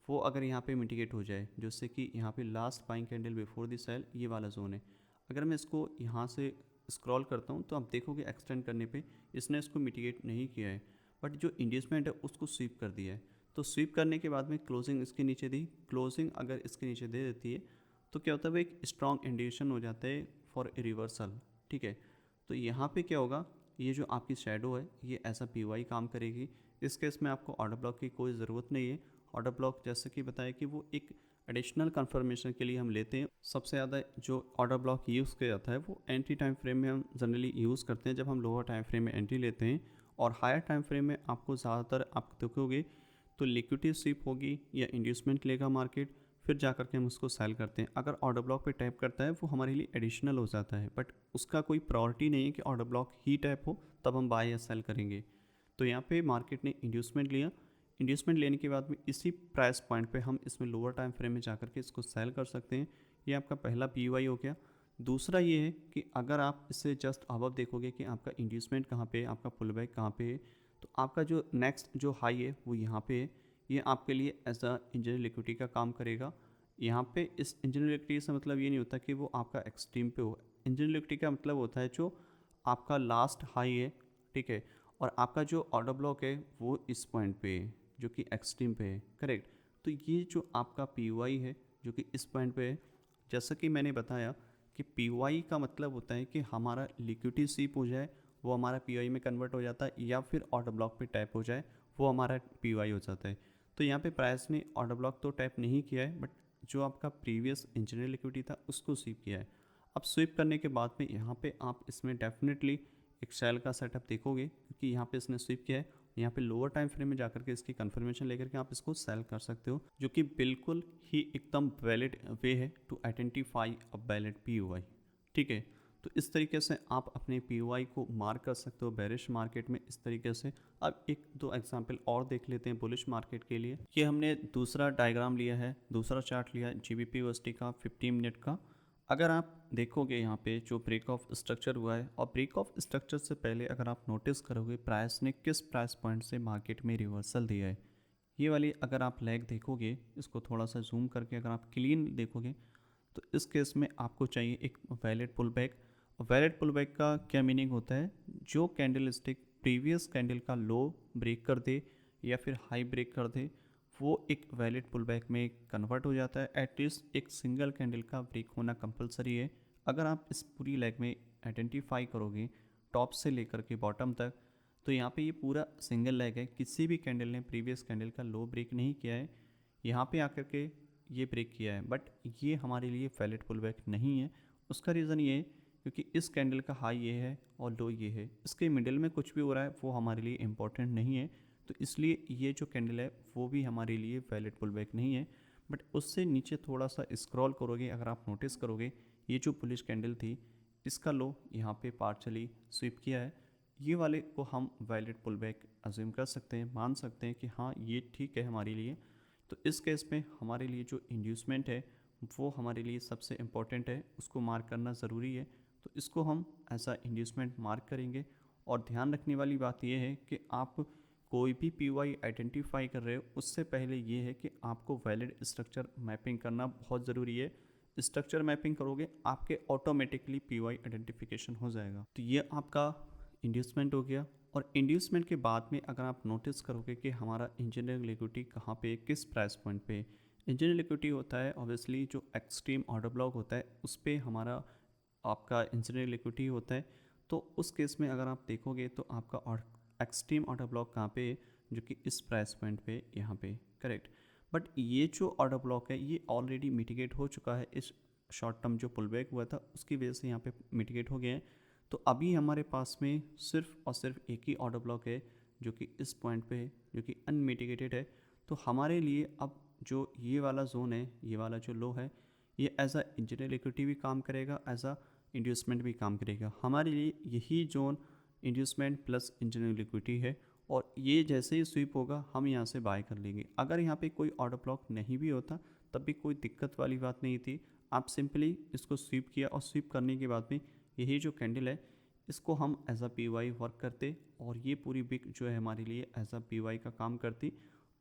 वो अगर यहाँ पे मिटिगेट हो जाए, जिससे कि यहाँ पे last buying candle before the sell ये वाला जोन है, अगर मैं इसको यहाँ से स्क्रॉल करता हूँ तो आप देखोगे एक्सटेंड करने पे इसने इसको मिटिगेट नहीं किया है, बट जो इंड्यूसमेंट है उसको स्वीप कर दिया है। तो स्वीप करने के बाद में क्लोजिंग इसके नीचे दी, क्लोजिंग अगर इसके नीचे दे देती है तो क्या होता है, वो एक स्ट्रॉन्ग इंडिकेशन हो जाता है फॉर ए रिवर्सल, ठीक है। तो यहाँ पे क्या होगा, ये जो आपकी शेडो है ये ऐसा पी काम करेगी। इस केस में आपको ऑर्डर ब्लॉक की कोई ज़रूरत नहीं है। ऑर्डर ब्लॉक जैसे कि बताया कि वो एक एडिशनल कंफर्मेशन के लिए हम लेते हैं। सबसे ज़्यादा जो ऑर्डर ब्लॉक यूज़ किया जाता है वो एंट्री टाइम फ्रेम में हम जनरली यूज़ करते हैं, जब हम लोअर टाइम फ्रेम में एंट्री लेते हैं। और हायर टाइम फ्रेम में आपको ज़्यादातर आप देखोगे तो लिक्विडिटी स्वीप होगी या इंड्यूसमेंट लेगा मार्केट, फिर जा कर के हम उसको सेल करते हैं। अगर ऑर्डर ब्लॉक पे टैप करता है वो हमारे लिए एडिशनल हो जाता है, बट उसका कोई प्रायोरिटी नहीं है कि ऑर्डर ब्लॉक ही टैप हो तब हम बाय या सेल करेंगे। तो यहाँ पे मार्केट ने इंड्यूसमेंट लिया, इंड्यूसमेंट लेने के बाद में इसी प्राइस पॉइंट पे हम इसमें लोअर टाइम फ्रेम में जाकर के इसको सेल कर सकते हैं। ये आपका पहला पी हो गया। दूसरा ये है कि अगर आप इससे जस्ट अबव देखोगे कि आपका इंड्यूसमेंट कहाँ पे है, आपका पुल बैक कहाँ पे है, तो आपका जो नेक्स्ट जो हाई है वो यहाँ पे है। ये आपके लिए एज अ इंजीनियर लिक्विडिटी का काम करेगा। यहाँ पे इस इंजीनियर लिक्विडिटी से मतलब ये नहीं होता कि वो आपका एक्सट्रीम पे हो। इंजीनियर लिक्विडिटी का मतलब होता है जो आपका लास्ट हाई है, ठीक है, और आपका जो ऑर्डर ब्लॉक है वो इस पॉइंट पे है जो कि एक्सट्रीम पे है, करेक्ट। तो ये जो आपका पी है जो कि इस पॉइंट पे है, जैसा कि मैंने बताया कि पी का मतलब होता है कि हमारा लिक्विडिटी स्वीप हो जाए वो हमारा पी में कन्वर्ट हो जाता है, या फिर ऑर्डर ब्लॉक पे टैप हो जाए वो हमारा पी हो जाता है। तो यहाँ पे प्राइस ने ऑर्डर ब्लॉक तो टैप नहीं किया है, बट जो आपका प्रीवियस इंजीनियर लिक्विडिटी था उसको स्वीप किया है। अब स्वीप करने के बाद में यहाँ पे आप इसमें डेफिनेटली एक सेल का सेटअप देखोगे, क्योंकि यहाँ पे इसने स्वीप किया है। यहाँ पे लोअर टाइम फ्रेम में जाकर के इसकी कंफर्मेशन लेकर के आप इसको सेल कर सकते हो, जो कि बिल्कुल ही एकदम वैलिड वे है to identify a valid P, ठीक है। तो इस तरीके से आप अपने पी को मार्क कर सकते हो बेरिश मार्केट में इस तरीके से। अब एक दो एग्जांपल और देख लेते हैं बुलिश मार्केट के लिए। ये हमने दूसरा डायग्राम लिया है, दूसरा चार्ट लिया है GBP USD का 15 मिनट का। अगर आप देखोगे यहाँ पे जो ब्रेक ऑफ स्ट्रक्चर हुआ है, और ब्रेक ऑफ स्ट्रक्चर से पहले अगर आप नोटिस करोगे प्राइस ने किस प्राइस पॉइंट से मार्केट में रिवर्सल दिया है, ये वाली अगर आप लैग देखोगे, इसको थोड़ा सा जूम करके अगर आप क्लीन देखोगे, तो इस केस में आपको चाहिए एक valid pull back. Valid pull back का क्या मीनिंग होता है, जो कैंडल स्टिक प्रीवियस कैंडल का लो ब्रेक कर दे या फिर हाई ब्रेक कर दे, वो एक वैलिड पुल बैक में कन्वर्ट हो जाता है। एटलीस्ट एक सिंगल कैंडल का ब्रेक होना कंपलसरी है। अगर आप इस पूरी लेग में आइडेंटिफाई करोगे टॉप से लेकर के बॉटम तक, तो यहाँ पे ये पूरा सिंगल लेग है, किसी भी कैंडल ने प्रीवियस कैंडल का लो ब्रेक नहीं किया है, यहाँ पे आकर के ये ब्रेक किया है, बट ये हमारे लिए वैलिड पुल बैक नहीं है। उसका रीज़न ये है क्योंकि इस कैंडल का हाई ये है और लो ये है, इसके मिडिल में कुछ भी हो रहा है वो हमारे लिए इम्पोर्टेंट नहीं है। तो इसलिए ये जो कैंडल है वो भी हमारे लिए वैलिड पुल बैक नहीं है। बट उससे नीचे थोड़ा सा स्क्रॉल करोगे, अगर आप नोटिस करोगे ये जो बुलिश कैंडल थी इसका लो यहाँ पे पार्शली स्वीप किया है, ये वाले को हम वैलिड पुल बैक अज्यूम कर सकते हैं, मान सकते हैं कि हाँ ये ठीक है हमारे लिए। तो इस केस में हमारे लिए जो इंड्यूसमेंट है वो हमारे लिए सबसे इम्पॉर्टेंट है, उसको मार्क करना ज़रूरी है। तो इसको हम ऐसा इंड्यूसमेंट मार्क करेंगे। और ध्यान रखने वाली बात यह है कि आप कोई भी पी आइडेंटिफाई कर रहे हो उससे पहले ये है कि आपको वैलिड स्ट्रक्चर मैपिंग करना बहुत ज़रूरी है। स्ट्रक्चर मैपिंग करोगे आपके ऑटोमेटिकली पी आइडेंटिफिकेशन हो जाएगा। तो ये आपका इंड्यूसमेंट हो गया। और इंड्यूसमेंट के बाद में अगर आप नोटिस करोगे कि हमारा इंजीनियरिंग लिक्विडिटी कहाँ पे किस प्राइस पॉइंट पे, इंजीनियरिंग लिक्विडिटी होता है ऑब्वियसली जो एक्सट्रीम ऑर्डर ब्लॉक होता है उस पर हमारा आपका इंजीनियरिंग लिक्विडिटी होता है। तो उस केस में अगर आप देखोगे तो आपका एक्सट्रीम ऑर्डर ब्लॉक कहाँ पे है, जो कि इस प्राइस पॉइंट पे यहाँ पे, करेक्ट। बट ये जो ऑर्डर ब्लॉक है ये ऑलरेडी मिटिगेट हो चुका है, इस शॉर्ट टर्म जो पुल बैक हुआ था उसकी वजह से यहाँ पे मिटिगेट हो गया है। तो अभी हमारे पास में सिर्फ और सिर्फ एक ही ऑर्डर ब्लॉक है जो कि इस पॉइंट पे है, जो कि अनमिटिगेटेड है। तो हमारे लिए अब जो ये वाला जोन है, ये वाला जो लो है, ये एज अ इंजीनियर लिक्विडिटी भी काम करेगा, एज अ इंड्यूसमेंट भी काम करेगा। हमारे लिए यही zone inducement plus engineer liquidity है, और ये जैसे ही स्वीप होगा हम यहाँ से बाय कर लेंगे। अगर यहाँ पे कोई ऑर्डर ब्लॉक नहीं भी होता तब भी कोई दिक्कत वाली बात नहीं थी। आप सिंपली इसको स्वीप किया, और स्वीप करने के बाद में यही जो कैंडल है इसको हम as a P Y work करते, और ये पूरी विक जो है हमारे लिए एज अ पी वाई का काम करती।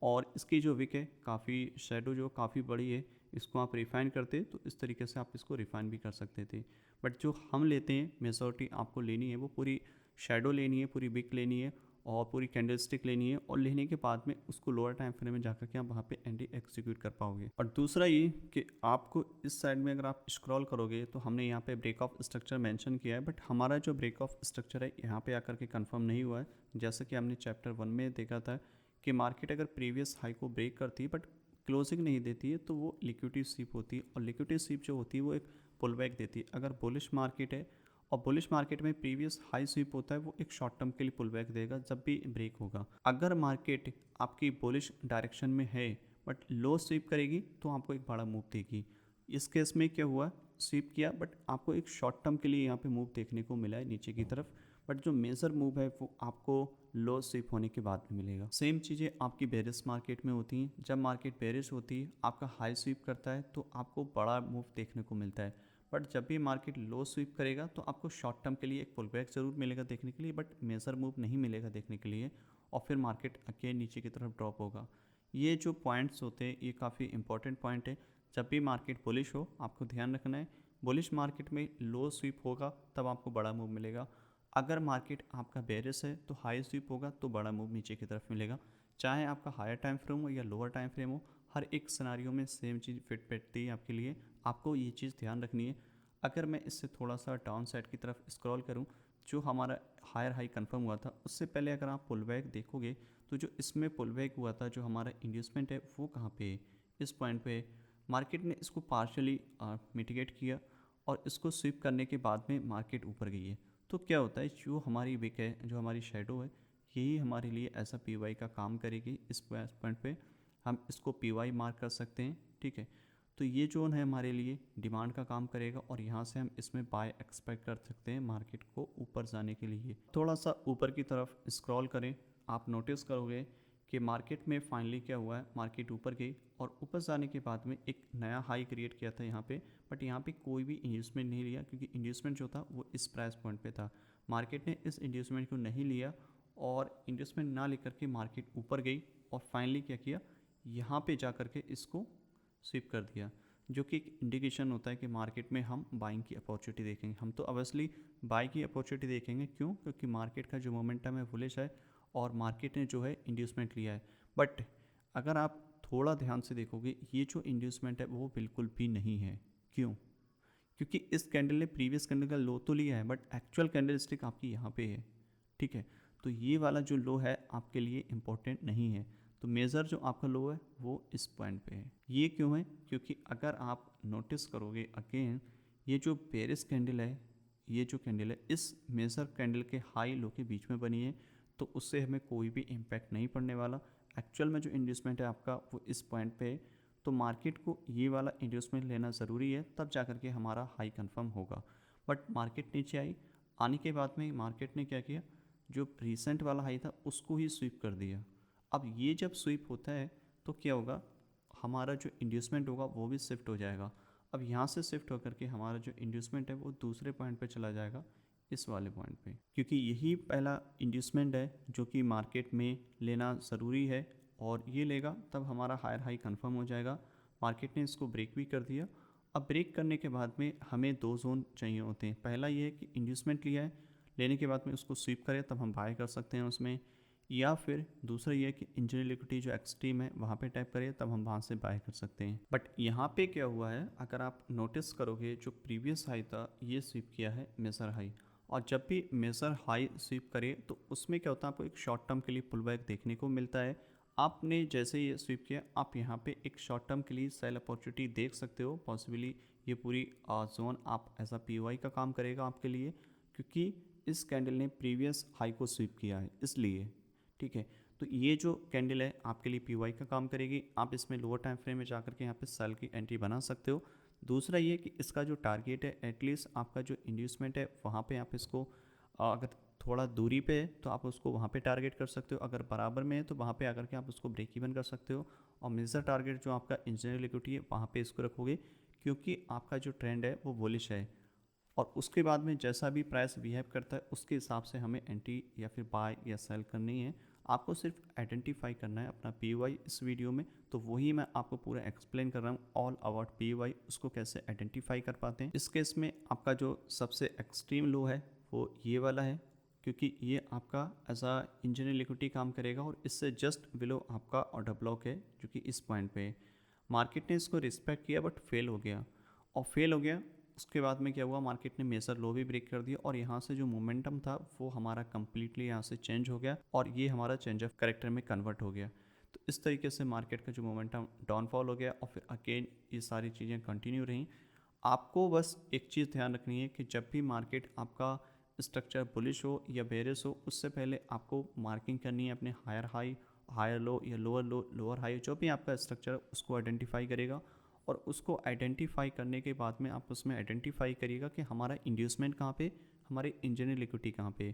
और इसकी जो विक है काफ़ी शेडो जो काफ़ी बड़ी है, इसको आप रिफ़ाइन करते तो इस तरीके से आप इसको रिफ़ाइन भी कर सकते थे। बट जो हम लेते हैं मेजॉरिटी आपको लेनी है वो पूरी शेडो लेनी है, पूरी विक लेनी है, और पूरी कैंडलस्टिक लेनी है, और लेने के बाद में उसको लोअर टाइम फ्रेम में जाकर के आप वहाँ पे एंटी एग्जीक्यूट कर पाओगे। और दूसरा ये कि आपको इस साइड में अगर आप स्क्रॉल करोगे तो हमने यहाँ पे ब्रेक ऑफ स्ट्रक्चर मेंशन किया है, बट हमारा जो ब्रेक ऑफ स्ट्रक्चर है यहाँ पे आकर के कंफर्म नहीं हुआ है। जैसा कि हमने चैप्टर 1 में देखा था कि मार्केट अगर प्रीवियस हाई को ब्रेक करती है बट क्लोजिंग नहीं देती है तो वो लिक्विडिटी स्वीप होती है, और लिक्विडिटी स्वीप जो होती है वो एक पुल बैक देती है। अगर बुलिश मार्केट है और बुलिश मार्केट में प्रीवियस हाई स्वीप होता है, वो एक शॉर्ट टर्म के लिए पुल बैक देगा जब भी ब्रेक होगा। अगर मार्केट आपकी बुलिश डायरेक्शन में है बट लो स्वीप करेगी तो आपको एक बड़ा मूव देगी। इस केस में क्या हुआ, स्वीप किया बट आपको एक शॉर्ट टर्म के लिए यहाँ पे मूव देखने को मिला है नीचे की तरफ, बट जो मेजर मूव है वो आपको लो स्वीप होने के बाद में मिलेगा। सेम चीज़ें आपकी बेरिश मार्केट में होती हैं। जब मार्केट बेरिश होती है आपका हाई स्वीप करता है तो आपको बड़ा मूव देखने को मिलता है, बट जब भी मार्केट लो स्वीप करेगा तो आपको शॉर्ट टर्म के लिए एक पुल बैक ज़रूर मिलेगा देखने के लिए, बट मेजर मूव नहीं मिलेगा देखने के लिए, और फिर मार्केट अगेन नीचे की तरफ ड्रॉप होगा। ये जो पॉइंट्स होते हैं ये काफ़ी इंपॉर्टेंट पॉइंट है। जब भी मार्केट बुलिश हो आपको ध्यान रखना है, बुलिश मार्केट में लो स्वीप होगा तब आपको बड़ा मूव मिलेगा। अगर मार्केट आपका बेरिश है तो हाई स्वीप होगा तो बड़ा मूव नीचे की तरफ मिलेगा। चाहे आपका हायर टाइम फ्रेम हो या लोअर टाइम फ्रेम हो, हर एक सिनारियो में सेम चीज़ फिट बैठती है आपके लिए। आपको ये चीज़ ध्यान रखनी है। अगर मैं इससे थोड़ा सा डाउन साइड की तरफ स्क्रॉल करूं, जो हमारा हायर हाई कंफर्म हुआ था उससे पहले अगर आप पुल बैक देखोगे तो जो इसमें पुल बैक हुआ था, जो हमारा इंड्यूसमेंट है वो कहाँ पे है, इस पॉइंट पे है। मार्केट ने इसको पार्शली मिटिगेट किया, और इसको स्वीप करने के बाद में मार्केट ऊपर गई है। तो क्या होता है, जो हमारी विक है, जो हमारी शेडो है, यही हमारे लिए ऐसा पी वाई का काम करेगी। इस पॉइंट पे हम इसको पी वाई मार्क कर सकते हैं, ठीक है। तो ये जोन है हमारे लिए डिमांड का काम करेगा, और यहाँ से हम इसमें बाय एक्सपेक्ट कर सकते हैं मार्केट को ऊपर जाने के लिए। थोड़ा सा ऊपर की तरफ स्क्रॉल करें, आप नोटिस करोगे कि मार्केट में फाइनली क्या हुआ है, मार्केट ऊपर गई, और ऊपर जाने के बाद में एक नया हाई क्रिएट किया था यहाँ पे, बट यहाँ पे कोई भी इंड्यूसमेंट नहीं लिया, क्योंकि इंड्यूसमेंट जो था वो इस प्राइस पॉइंट पे था। मार्केट ने इस इंड्यूसमेंट को नहीं लिया, और इंड्यूसमेंट ना लेकर के मार्केट ऊपर गई, और फाइनली क्या किया, यहाँ पे जा कर के इसको स्विप कर दिया, जो कि एक इंडिकेशन होता है कि मार्केट में हम बाइंग की अपॉर्चुनिटी देखेंगे। हम तो ऑब्वियसली बाई की अपॉर्चुनिटी देखेंगे, क्यों, क्योंकि मार्केट का जो मोमेंटम है बुलिश है, और मार्केट ने जो है इंड्यूसमेंट लिया है। बट अगर आप थोड़ा ध्यान से देखोगे, ये जो इंड्यूसमेंट है वो बिल्कुल भी नहीं है। क्यों, क्योंकि इस कैंडल ने प्रीवियस कैंडल का लो तो लिया है, बट एक्चुअल कैंडल स्टिक आपकी यहाँ पे है, ठीक है। तो ये वाला जो लो है आपके लिए इम्पोर्टेंट नहीं है। तो मेज़र जो आपका लो है वो इस पॉइंट पे है। ये क्यों है, क्योंकि अगर आप नोटिस करोगे अगेन, ये जो बेरिश कैंडल है, ये जो कैंडल है इस मेज़र कैंडल के हाई लो के बीच में बनी है, तो उससे हमें कोई भी इम्पैक्ट नहीं पड़ने वाला। एक्चुअल में जो इन्वेस्टमेंट है आपका वो इस पॉइंट पे है, तो मार्केट को ये वाला इन्वेस्टमेंट लेना ज़रूरी है, तब जा कर के हमारा हाई कंफर्म होगा। बट मार्केट नीचे आई, आने के बाद में मार्केट ने क्या किया, जो रिसेंट वाला हाई था उसको ही स्वीप कर दिया। अब ये जब स्वीप होता है तो क्या होगा, हमारा जो इंड्यूसमेंट होगा वो भी शिफ्ट हो जाएगा। अब यहाँ से शिफ्ट होकर के हमारा जो इंड्यूसमेंट है वो दूसरे पॉइंट पे चला जाएगा, इस वाले पॉइंट पे, क्योंकि यही पहला इंड्यूसमेंट है जो कि मार्केट में लेना ज़रूरी है, और ये लेगा तब हमारा हायर हाई कंफर्म हो जाएगा। मार्केट ने इसको ब्रेक भी कर दिया। अब ब्रेक करने के बाद में हमें दो जोन चाहिए होते हैं। पहला ये है कि इंड्यूसमेंट लिया है, लेने के बाद में उसको स्वीप करें तब हम बाय कर सकते हैं उसमें, या फिर दूसरा ये है कि इंजीनियर लिक्विडिटी जो एक्सट्रीम है वहाँ पे टैप करिए तब हम वहाँ से बाय कर सकते हैं। बट यहाँ पे क्या हुआ है, अगर आप नोटिस करोगे जो प्रीवियस हाई था ये स्वीप किया है मेजर हाई, और जब भी मेजर हाई स्वीप करे तो उसमें क्या होता है, आपको एक शॉर्ट टर्म के लिए पुल बैक देखने को मिलता है। आपने जैसे ये स्वीप किया, आप यहाँ पे एक शॉर्ट टर्म के लिए सेल अपॉर्चुनिटी देख सकते हो। पॉसिबली ये पूरी जोन आप एज अ पी का काम करेगा आपके लिए, क्योंकि इस कैंडल ने प्रीवियस हाई को स्वीप किया है इसलिए। ठीक है, तो ये जो कैंडल है आपके लिए पी का काम करेगी। आप इसमें लोअर टाइम फ्रेम में जाकर के यहाँ पे सेल की एंट्री बना सकते हो। दूसरा ये कि इसका जो टारगेट है, एटलीस्ट आपका जो इंड्यूसमेंट है वहाँ पे आप इसको अगर थोड़ा दूरी पे है तो आप उसको वहाँ पे टारगेट कर सकते हो, अगर बराबर में है तो वहाँ पे आकर के आप उसको ब्रेक इवन कर सकते हो। और मेजर टारगेट जो आपका इंजीनियर लिक्विडिटी है वहाँ पे इसको रखोगे, क्योंकि आपका जो ट्रेंड है वो बुलिश है। और उसके बाद में जैसा भी प्राइस बिहेव करता है उसके हिसाब से हमें एंट्री या फिर बाय या सेल करनी है। आपको सिर्फ आइडेंटिफाई करना है अपना पी इस वीडियो में, तो वही मैं आपको पूरा एक्सप्लेन कर रहा हूँ ऑल अबाउट पी उसको कैसे आइडेंटिफाई कर पाते हैं। इस केस में आपका जो सबसे एक्सट्रीम लो है वो ये वाला है, क्योंकि ये आपका एज अ इंजीनियर लिक्विडिटी काम करेगा और इससे जस्ट बिलो आपका ऑर्डर ब्लॉक है जो कि इस पॉइंट पे है। मार्केट ने इसको रिस्पेक्ट किया बट फेल हो गया, और फेल हो गया उसके बाद में क्या हुआ, मार्केट ने मेजर लो भी ब्रेक कर दिया और यहाँ से जो मोमेंटम था वो हमारा कंप्लीटली यहाँ से चेंज हो गया और ये हमारा चेंज ऑफ कैरेक्टर में कन्वर्ट हो गया। तो इस तरीके से मार्केट का जो मोमेंटम डाउनफॉल हो गया और फिर अगेन ये सारी चीज़ें कंटिन्यू रहीं। आपको बस एक चीज़ ध्यान रखनी है कि जब भी मार्केट आपका स्ट्रक्चर बुलिश हो या बेरिश हो, उससे पहले आपको मार्किंग करनी है अपने हायर हाई, हायर लो या लोअर लो, लोअर हाई, जो भी आपका स्ट्रक्चर उसको आइडेंटिफाई करेगा। और उसको आइडेंटिफाई करने के बाद में आप उसमें आइडेंटिफाई करिएगा कि हमारा इंड्यूसमेंट कहाँ पे, हमारे इंजीनियर लिक्विडिटी कहाँ पे।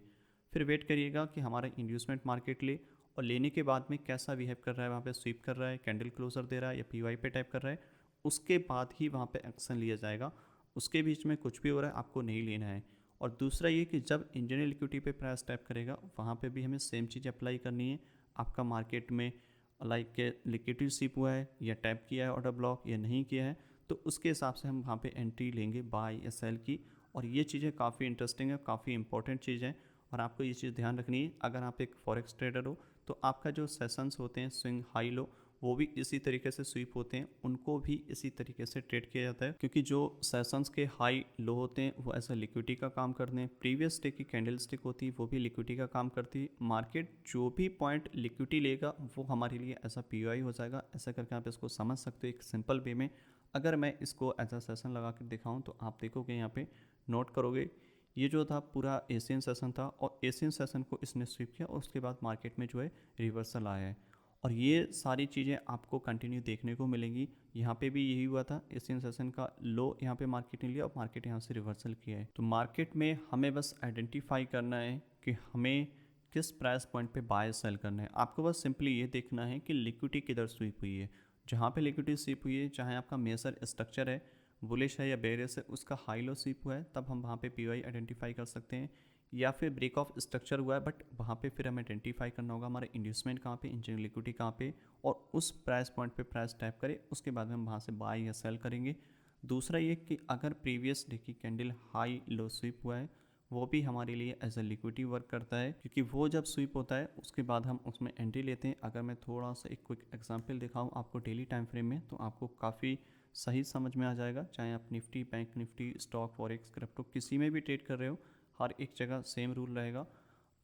फिर वेट करिएगा कि हमारा इंड्यूसमेंट मार्केट ले, और लेने के बाद में कैसा बिहेव कर रहा है, वहाँ पे स्वीप कर रहा है, कैंडल क्लोजर दे रहा है या पी पे टाइप कर रहा है, उसके बाद ही वहाँ पे एक्शन लिया जाएगा। उसके बीच में कुछ भी हो रहा है आपको नहीं लेना है। और दूसरा ये कि जब इंजीनियर लिक्विडिटी पे प्राइस टैप करेगा वहाँ पे भी हमें सेम चीज़ अप्लाई करनी है। आपका मार्केट में लाइक के लिक्विडिटी सिप हुआ है या टैप किया है ऑर्डर ब्लॉक या नहीं किया है, तो उसके हिसाब से हम वहाँ पे एंट्री लेंगे बाय या सेल की। और ये चीज़ें काफ़ी इंटरेस्टिंग है, काफ़ी इंपॉर्टेंट चीज़ है, और आपको ये चीज़ ध्यान रखनी है। अगर आप एक फॉरेक्स ट्रेडर हो तो आपका जो सेशंस होते हैं स्विंग हाई लो वो भी इसी तरीके से स्वीप होते हैं, उनको भी इसी तरीके से ट्रेड किया जाता है, क्योंकि जो सेशंस के हाई लो होते हैं वो ऐसा लिक्विडिटी का काम करते हैं। प्रीवियस डे की कैंडल स्टिक होती है वो भी लिक्विडिटी का काम करती है। मार्केट जो भी पॉइंट लिक्विडिटी लेगा वो हमारे लिए ऐसा पी हो जाएगा। ऐसा करके आप इसको समझ सकते हो एक सिंपल वे में। अगर मैं इसको एज अ सेशन लगा कर दिखाऊँ तो आप देखोगे यहाँ पे नोट करोगे, ये जो था पूरा एशियन सेशन था और एशियन सेशन को इसने स्वीप किया और उसके बाद मार्केट में जो है रिवर्सल आया है। और ये सारी चीज़ें आपको कंटिन्यू देखने को मिलेंगी। यहाँ पे भी यही हुआ था, एशियन सेशन का लो यहाँ पे मार्केट ने लिया और मार्केट यहाँ से रिवर्सल किया है। तो मार्केट में हमें बस आइडेंटिफाई करना है कि हमें किस प्राइस पॉइंट पे बाय सेल करना है। आपको बस सिंपली ये देखना है कि लिक्विडिटी किधर स्वीप हुई है। जहाँ पे लिक्विडिटी स्वीप हुई है, चाहे आपका मेजर स्ट्रक्चर है बुलिश है या बेरिश है, उसका हाई लो स्वीप हुआ है, तब हम वहाँ पे पी आइडेंटिफाई कर सकते हैं। या फिर ब्रेक ऑफ स्ट्रक्चर हुआ है बट वहाँ पे फिर हमें आइडेंटिफाई करना होगा हमारा इंड्यूसमेंट कहाँ पे, इंजीनियर लिक्विडिटी कहाँ पे, और उस प्राइस पॉइंट पे प्राइस टैप करें, उसके बाद में हम वहाँ से बाय या सेल करेंगे। दूसरा ये कि अगर प्रीवियस डे की कैंडल हाई लो स्वीप हुआ है वो भी हमारे लिए एज अ लिक्विडिटी वर्क करता है, क्योंकि वो जब स्वीप होता है उसके बाद हम उसमें एंट्री लेते हैं। अगर मैं थोड़ा सा एक क्विक एग्जांपल दिखाऊं आपको डेली टाइम फ्रेम में, तो आपको काफ़ी सही समझ में आ जाएगा। चाहे आप Nifty, bank Nifty, stock, forex, crypto किसी में भी ट्रेड कर रहे हो, हर एक जगह सेम रूल रहेगा।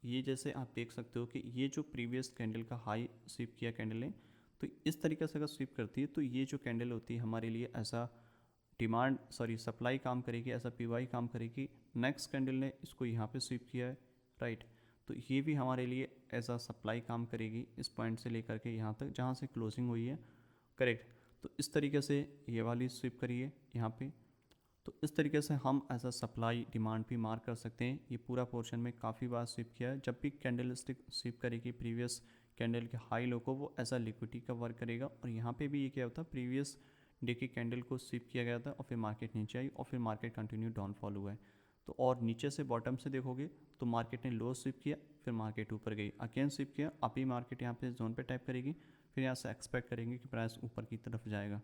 ये जैसे आप देख सकते हो कि ये जो प्रीवियस कैंडल का हाई स्वीप किया कैंडल है, तो इस तरीके से अगर स्वीप करती है तो ये जो कैंडल होती है हमारे लिए ऐसा डिमांड सप्लाई काम करेगी, ऐसा पी काम करेगी। नेक्स्ट कैंडल ने इसको यहाँ पे स्वीप किया है, राइट, तो ये भी हमारे लिए एज अ सप्लाई काम करेगी इस पॉइंट से लेकर के यहाँ तक जहाँ से क्लोजिंग हुई है, करेक्ट। तो इस तरीके से ये वाली स्वीप करिए यहाँ पे। तो इस तरीके से हम एज अ सप्लाई डिमांड भी मार्क कर सकते हैं। ये पूरा पोर्शन में काफ़ी बार स्वीप किया है। जब भी कैंडल स्टिक स्वीप करेगी प्रीवियस कैंडल के हाई लो को, वो एज अ लिक्विडिटी का वर्क करेगा। और यहाँ पे भी ये क्या होता है, प्रीवियस डे की कैंडल को स्वीप किया गया था और फिर मार्केट नीचे आई और फिर मार्केट कंटिन्यू डाउनफॉल हुआ है। तो और नीचे से बॉटम से देखोगे तो मार्केट ने लो स्वीप किया, फिर मार्केट ऊपर गई, अगेन स्वीप किया, अभी मार्केट यहाँ पे जोन पे टाइप करेगी, फिर यहाँ से एक्सपेक्ट करेंगे कि प्राइस ऊपर की तरफ जाएगा।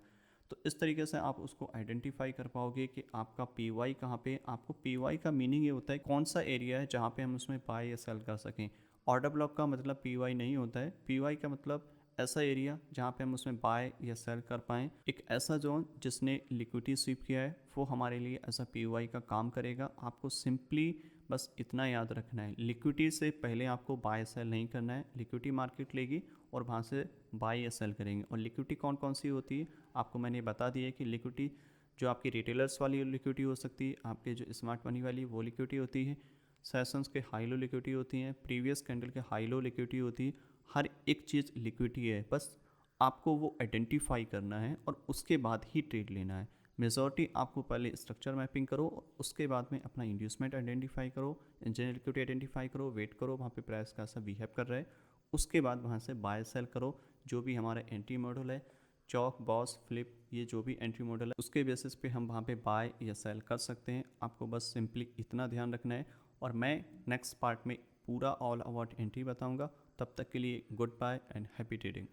तो इस तरीके से आप उसको आइडेंटिफाई कर पाओगे कि आपका पी वाई कहाँ पे। आपको पी वाई का मीनिंग ये होता है कौन सा एरिया है जहाँ पे हम उसमें बाय या सेल कर सकें। ऑर्डर ब्लॉक का मतलब पी वाई नहीं होता है। पी वाई का मतलब ऐसा एरिया जहाँ पे हम उसमें बाय या सेल कर पाएँ। एक ऐसा जोन जिसने लिक्विडिटी स्वीप किया है वो हमारे लिए ऐसा पी वाई का काम करेगा। आपको सिंपली बस इतना याद रखना है, लिक्विडिटी से पहले आपको बाय सेल नहीं करना है। लिक्विडिटी मार्केट लेगी और वहाँ से बाय या सेल करेंगे। और लिक्विडिटी कौन कौन सी होती है आपको मैंने बता दिया है कि लिक्विडिटी जो आपकी रिटेलर्स वाली लिक्विडिटी हो सकती है, आपके जो स्मार्ट मनी वाली वो लिक्विडिटी होती है, सेशंस के हाई लो लिक्विडिटी होती हैं, प्रीवियस कैंडल के हाई लो लिक्विडिटी होती है। हर एक चीज़ लिक्विडिटी है, बस आपको वो आइडेंटिफाई करना है और उसके बाद ही ट्रेड लेना है। मेजॉरिटी आपको पहले स्ट्रक्चर मैपिंग करो, उसके बाद में अपना इंड्यूसमेंट आइडेंटिफाई करो, इंजीनियर लिक्विडिटी आइडेंटिफाई करो, वेट करो वहाँ पे प्राइस कैसा बिहेव कर रहा है, उसके बाद वहाँ से बाय सेल करो। जो भी हमारा एंट्री मॉडल है, चौक, बॉस, फ्लिप, ये जो भी एंट्री मॉडल है उसके बेसिस पे हम वहाँ पे बाय या सेल कर सकते हैं। आपको बस सिंपली इतना ध्यान रखना है। और मैं नेक्स्ट पार्ट में पूरा ऑल अबाउट एंट्री बताऊँगा। तब तक के लिए goodbye and happy trading.